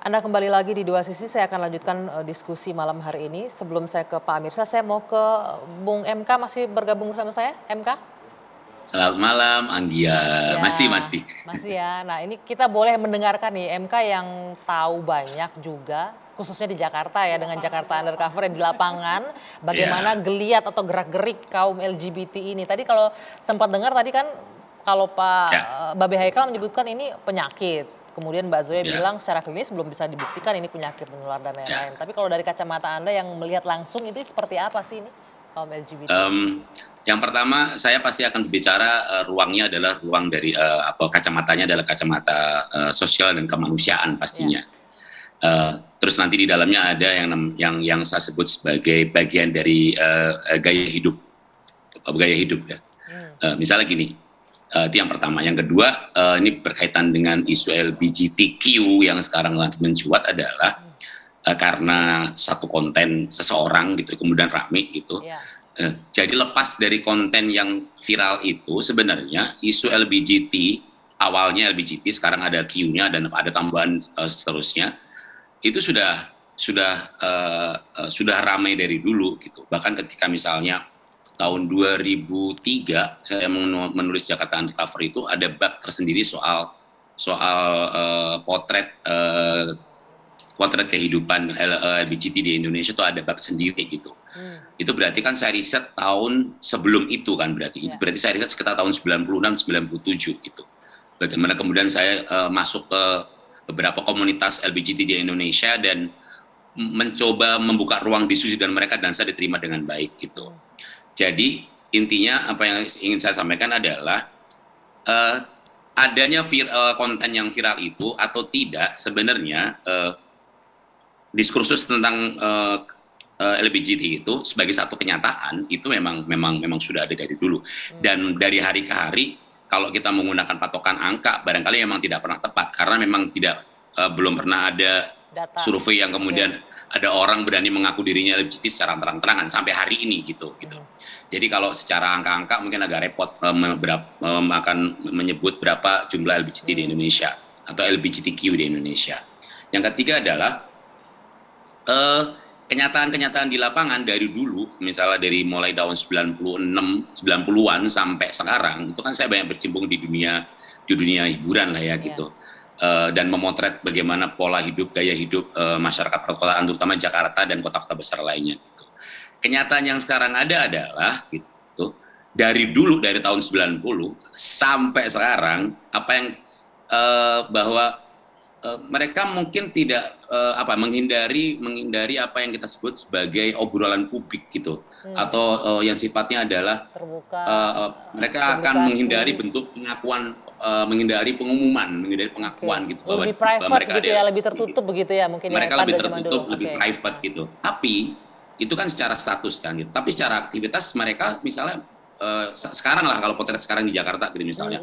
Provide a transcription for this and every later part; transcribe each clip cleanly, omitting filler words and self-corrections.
Anda kembali lagi di Dua Sisi, saya akan lanjutkan diskusi malam hari ini. Sebelum saya ke Pak Amirsyah, saya mau ke Bung MK, masih bergabung bersama saya, MK? Selamat malam, Anggia. Ya, Masih. masih ya. Nah, ini kita boleh mendengarkan nih MK yang tahu banyak juga, khususnya di Jakarta ya, dengan Jakarta Undercover yang di lapangan, bagaimana Ya, geliat atau gerak-gerik kaum LGBT ini. Tadi kalau sempat dengar tadi kan, kalau Pak ya, Babe Haikal menyebutkan ini penyakit. Kemudian Mbak Zoya ya, bilang secara klinis belum bisa dibuktikan ini penyakit menular dan lain-lain. ya. Tapi kalau dari kacamata Anda yang melihat langsung itu seperti apa sih ini kaum LGBT ini? Yang pertama, saya pasti akan berbicara ruangnya adalah ruang dari kacamatanya adalah kacamata sosial dan kemanusiaan Ya. pastinya. Terus nanti di dalamnya ada yang saya sebut sebagai bagian dari gaya hidup ya. Misalnya gini, itu yang pertama. Yang kedua, ini berkaitan dengan isu LGBTQ yang sekarang lagi mencuat adalah karena satu konten seseorang gitu kemudian rame gitu. Ya. Jadi lepas dari konten yang viral itu sebenarnya isu LGBT awalnya LGBT sekarang ada Q-nya dan ada tambahan seterusnya itu sudah ramai dari dulu gitu. Bahkan ketika misalnya tahun 2003 saya menulis Jakarta Undercover itu ada bab tersendiri soal potret kehidupan LGBT di Indonesia itu ada bab sendiri gitu. Itu berarti kan saya riset tahun sebelum itu kan berarti. Itu berarti saya riset sekitar tahun 96 97 gitu. Bagaimana kemudian saya masuk ke beberapa komunitas LGBT di Indonesia dan mencoba membuka ruang diskusi dan mereka dan saya diterima dengan baik gitu. Jadi intinya apa yang ingin saya sampaikan adalah adanya konten yang viral itu atau tidak sebenarnya diskursus tentang LGBT itu sebagai satu kenyataan itu memang sudah ada dari dulu dan dari hari ke hari kalau kita menggunakan patokan angka barangkali memang tidak pernah tepat karena memang belum pernah ada Data. survei yang kemudian ada orang berani mengaku dirinya LGBT secara terang-terangan sampai hari ini gitu. Jadi kalau secara angka-angka mungkin agak repot akan menyebut berapa jumlah LGBT di Indonesia atau LGBTQ di Indonesia. Yang ketiga adalah kenyataan-kenyataan di lapangan dari dulu, misalnya dari mulai tahun 90-an sampai sekarang, itu kan saya banyak bercimpung di dunia hiburan lah ya gitu. Dan memotret bagaimana pola hidup, gaya hidup masyarakat perkotaan, terutama Jakarta dan kota-kota besar lainnya gitu. Kenyataan yang sekarang ada adalah gitu, dari dulu, dari tahun 90 sampai sekarang, apa yang bahwa mereka mungkin tidak menghindari apa yang kita sebut sebagai obrolan publik gitu atau yang sifatnya adalah terbuka, mereka akan menghindari bentuk pengakuan, menghindari pengumuman, menghindari pengakuan gitu bahwa lebih private mereka gitu ya, lebih tertutup begitu ya mungkin mereka ya, lebih pada zaman tertutup, dulu. lebih private gitu. Tapi itu kan secara status kan gitu. Tapi secara aktivitas mereka misalnya sekarang lah kalau potret sekarang di Jakarta gitu misalnya.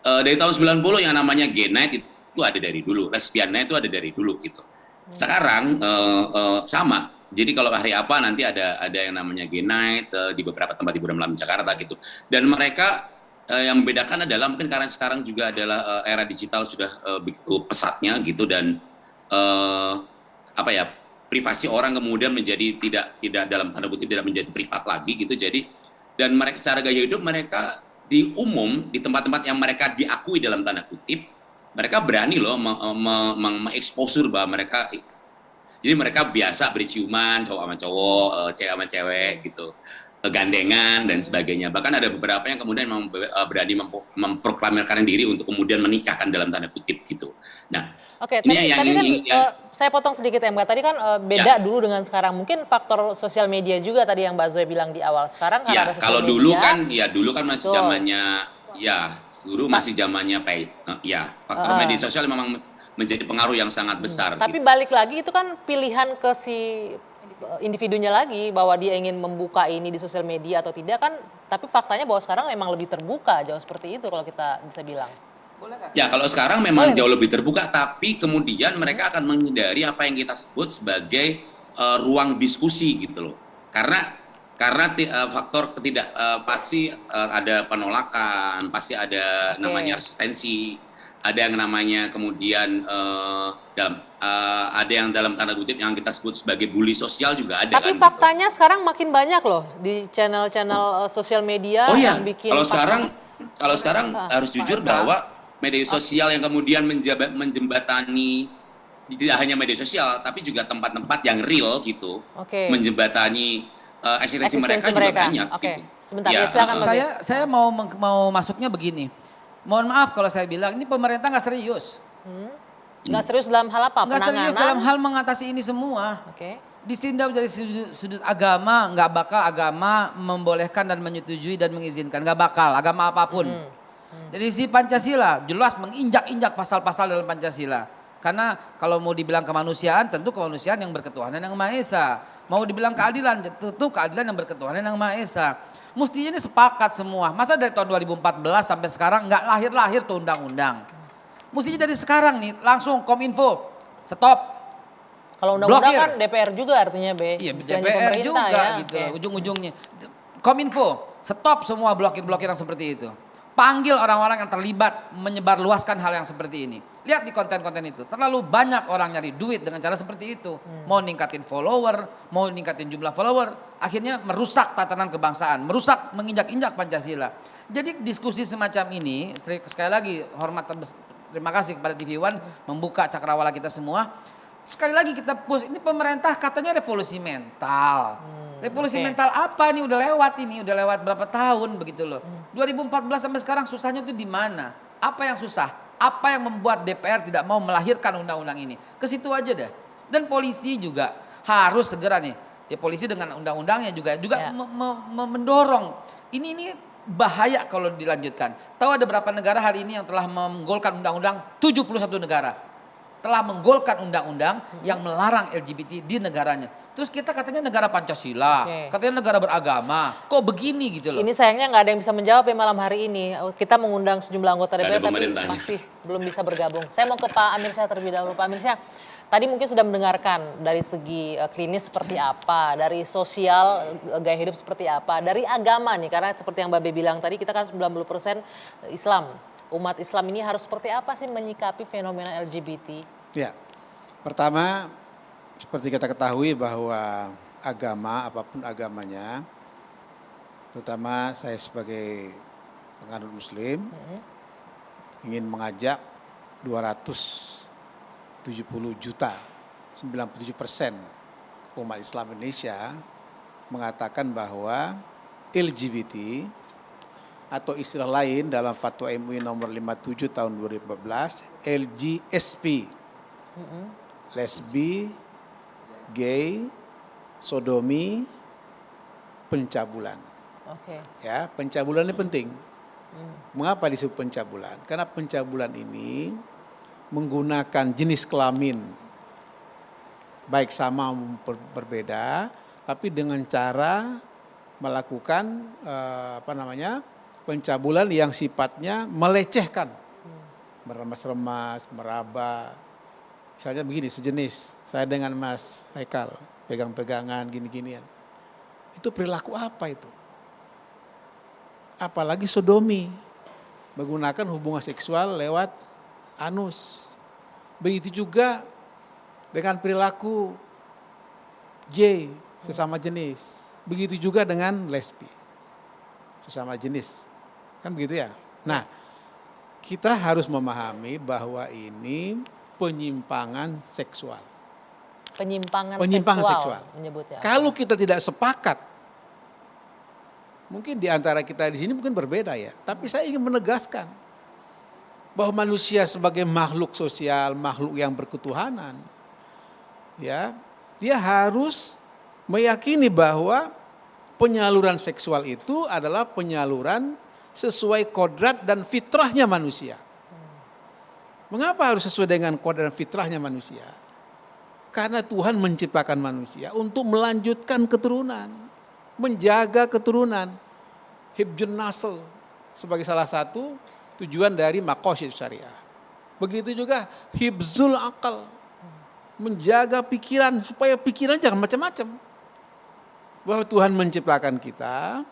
Dari tahun 90 yang namanya gay night itu ada dari dulu, lesbian night itu ada dari dulu gitu. Sekarang sama. Jadi kalau hari apa nanti ada yang namanya gay night di beberapa tempat hiburan malam Jakarta gitu. Dan mereka yang membedakan adalah mungkin karena sekarang juga adalah era digital sudah begitu pesatnya gitu dan privasi orang kemudian menjadi tidak dalam tanda kutip tidak menjadi privat lagi gitu. Jadi dan mereka secara gaya hidup mereka di umum di tempat-tempat yang mereka diakui dalam tanda kutip mereka berani loh mengeksposur bahwa mereka jadi mereka biasa berciuman cowok sama cowok, cewek sama cewek gitu, gandengan dan sebagainya. Bahkan ada beberapa yang kemudian berani memproklamirkan diri untuk kemudian menikahkan dalam tanda kutip gitu. Nah, Oke, ini tadi kan saya potong sedikit ya Mbak. Tadi kan beda dulu dengan sekarang. Mungkin faktor sosial media juga tadi yang Mbak Zoe bilang di awal. Sekarang karena ada sosial kalau media. dulu kan masih zamannya masih zamannya faktor media sosial memang menjadi pengaruh yang sangat besar. Tapi gitu. balik lagi itu kan pilihan ke si individunya lagi bahwa dia ingin membuka ini di sosial media atau tidak kan. Tapi faktanya bahwa sekarang memang lebih terbuka jauh seperti itu kalau kita bisa bilang. Ya kalau sekarang memang jauh lebih terbuka, tapi kemudian mereka akan menghindari apa yang kita sebut sebagai ruang diskusi gitu loh. Karena faktor pasti ada penolakan, pasti ada namanya resistensi. ada yang namanya kemudian ada yang dalam tanda kutip yang kita sebut sebagai bully sosial juga ada. Tapi kan faktanya gitu. sekarang makin banyak loh di channel-channel sosial media Oh ya, yang bikin kalau sekarang harus jujur bahwa media sosial yang kemudian menjembatani tidak hanya media sosial tapi juga tempat-tempat yang real gitu, menjembatani eksistensi mereka juga banyak. Oke. Gitu. Sebentar ya, silakan. Saya mau masuknya begini. Mohon maaf kalau saya bilang ini pemerintah nggak serius. Nggak serius dalam hal apa? Nggak serius dalam hal mengatasi ini semua. Ditindak dari sudut agama, nggak bakal agama membolehkan dan menyetujui dan mengizinkan, nggak bakal agama apapun. Jadi si Pancasila jelas menginjak-injak pasal-pasal dalam Pancasila. Karena kalau mau dibilang kemanusiaan, tentu kemanusiaan yang berketuhanan yang Maha Esa. Mau dibilang keadilan, tentu keadilan yang berketuhanan yang Maha Esa. Mestinya ini sepakat semua. Masa dari tahun 2014 sampai sekarang nggak lahir-lahir tuh undang-undang. Mestinya dari sekarang nih langsung Kominfo stop. Kalau undang-undang kan DPR juga artinya Iya DPR juga ya, gitu. Ujung-ujungnya Kominfo stop semua blokir-blokir yang seperti itu. Panggil orang-orang yang terlibat menyebarluaskan hal yang seperti ini. Lihat di konten-konten itu, terlalu banyak orang nyari duit dengan cara seperti itu. Mau ningkatin follower, mau ningkatin jumlah follower, akhirnya merusak tatanan kebangsaan, merusak menginjak-injak Pancasila. Jadi diskusi semacam ini, sekali lagi terima kasih kepada TV One membuka cakrawala kita semua. Sekali lagi kita push, ini pemerintah katanya revolusi mental. Revolusi mental apa nih? Udah lewat berapa tahun begitu loh. 2014 sampai sekarang susahnya itu di mana? Apa yang susah? Apa yang membuat DPR tidak mau melahirkan undang-undang ini? Ke situ aja deh. Dan polisi juga harus segera nih. Ya polisi dengan undang-undangnya juga mendorong. Ini bahaya kalau dilanjutkan. Tahu ada berapa negara hari ini yang telah menggolkan undang-undang? 71 negara. Telah menggolkan undang-undang yang melarang LGBT di negaranya. Terus kita katanya negara Pancasila, katanya negara beragama. Kok begini gitu loh. Ini sayangnya nggak ada yang bisa menjawab ya malam hari ini. Kita mengundang sejumlah anggota DPR tapi masih belum bisa bergabung. Saya mau ke Pak Amir Syah terlebih dahulu. Pak Amir Syah, tadi mungkin sudah mendengarkan dari segi klinis seperti apa, dari sosial gaya hidup seperti apa, dari agama nih. Karena seperti yang Mbak Be bilang tadi, kita kan 90% Islam. Umat Islam ini harus seperti apa sih menyikapi fenomena LGBT? Ya, pertama seperti kita ketahui bahwa agama, apapun agamanya, terutama saya sebagai penganut Muslim, ingin mengajak 270 juta, 97% umat Islam Indonesia mengatakan bahwa LGBT atau istilah lain dalam Fatwa MUI nomor 57 tahun 2014, LGSP, lesbi, gay, sodomi, pencabulan. Ya, pencabulan ini penting. Mengapa disebut pencabulan? Karena pencabulan ini menggunakan jenis kelamin baik sama maupun berbeda, tapi dengan cara melakukan pencabulan yang sifatnya melecehkan, meremas-remas, meraba. Misalnya begini, sejenis, saya dengan Mas Haikal, pegang-pegangan, gini-ginian. Itu perilaku apa itu? Apalagi sodomi, menggunakan hubungan seksual lewat anus. Begitu juga dengan perilaku J, sesama jenis. Begitu juga dengan lesbi, sesama jenis. Kan begitu ya? Nah, kita harus memahami bahwa ini penyimpangan seksual. Penyimpangan seksual menyebutnya. Kalau kita tidak sepakat, mungkin di antara kita di sini mungkin berbeda ya, tapi saya ingin menegaskan bahwa manusia sebagai makhluk sosial, makhluk yang berketuhanan, ya, dia harus meyakini bahwa penyaluran seksual itu adalah penyaluran sesuai kodrat dan fitrahnya manusia. Mengapa harus sesuai dengan kodrat dan fitrahnya manusia? Karena Tuhan menciptakan manusia untuk melanjutkan keturunan, menjaga keturunan, hibjun nasl sebagai salah satu tujuan dari maqasid syariah. Begitu juga hibzul akal, menjaga pikiran supaya pikiran jangan macam-macam. Bahwa Tuhan menciptakan kita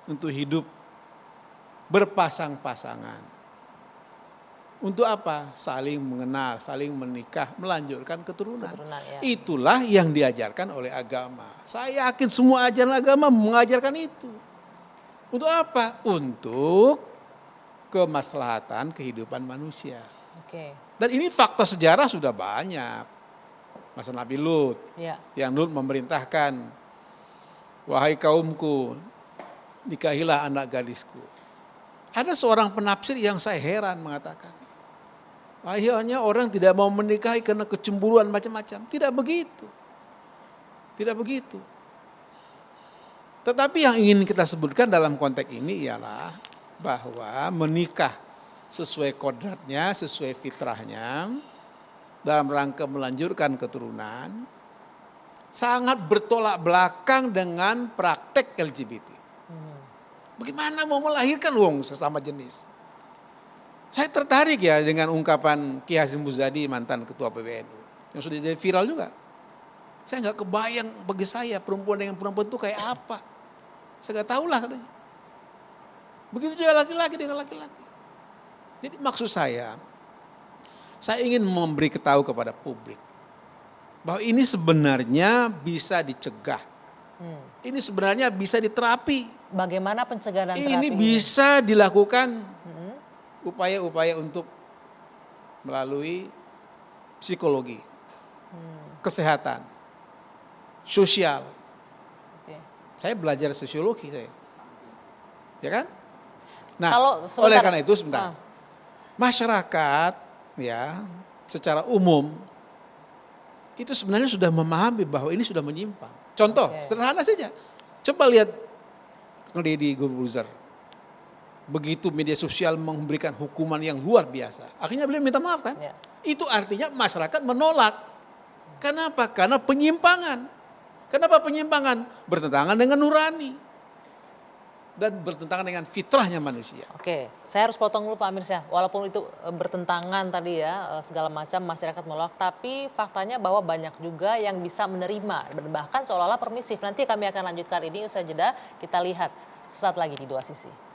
untuk hidup berpasang-pasangan. Untuk apa? Saling mengenal, saling menikah, melanjutkan keturunan. Ya. Itulah yang diajarkan oleh agama. Saya yakin semua ajaran agama mengajarkan itu. Untuk apa? Untuk kemaslahatan kehidupan manusia. Oke. Dan ini fakta sejarah sudah banyak. Masa Nabi Lut, Ya. yang Lut memerintahkan, wahai kaumku, nikahilah anak gadisku. Ada seorang penafsir yang saya heran mengatakan, akhirnya orang tidak mau menikahi karena kecemburuan macam-macam. Tidak begitu. Tidak begitu. Tetapi yang ingin kita sebutkan dalam konteks ini ialah bahwa menikah sesuai kodratnya, sesuai fitrahnya, dalam rangka melanjutkan keturunan, sangat bertolak belakang dengan praktek LGBT. Bagaimana mau melahirkan sesama jenis? Saya tertarik ya dengan ungkapan Ki Hasyim Muzadi, mantan ketua PBNU, yang sudah jadi viral juga. Saya nggak kebayang bagi saya perempuan dengan perempuan itu kayak apa. Saya nggak tahu lah katanya. Begitu juga laki-laki dengan laki-laki. Jadi maksud saya ingin memberi ketahu kepada publik bahwa ini sebenarnya bisa dicegah. Ini sebenarnya bisa diterapi. Bagaimana pencegahan dan terapi ini bisa dilakukan upaya-upaya untuk melalui psikologi, kesehatan, sosial. Oke. Saya belajar sosiologi saya, ya kan? Nah, Kalau oleh karena itu sebentar, masyarakat ya secara umum itu sebenarnya sudah memahami bahwa ini sudah menyimpang. Contoh sederhana saja, coba lihat Deddy Corbuzier. Begitu media sosial memberikan hukuman yang luar biasa, akhirnya beliau minta maaf kan? Ya. Itu artinya masyarakat menolak. Kenapa? Karena penyimpangan. Kenapa penyimpangan? Bertentangan dengan nurani dan bertentangan dengan fitrahnya manusia. Oke, saya harus potong dulu Pak Amirsyah. Walaupun itu bertentangan tadi ya, segala macam masyarakat menolak, tapi faktanya bahwa banyak juga yang bisa menerima dan bahkan seolah-olah permisif. Nanti kami akan lanjutkan ini usai jeda, kita lihat sesaat lagi di Dua Sisi.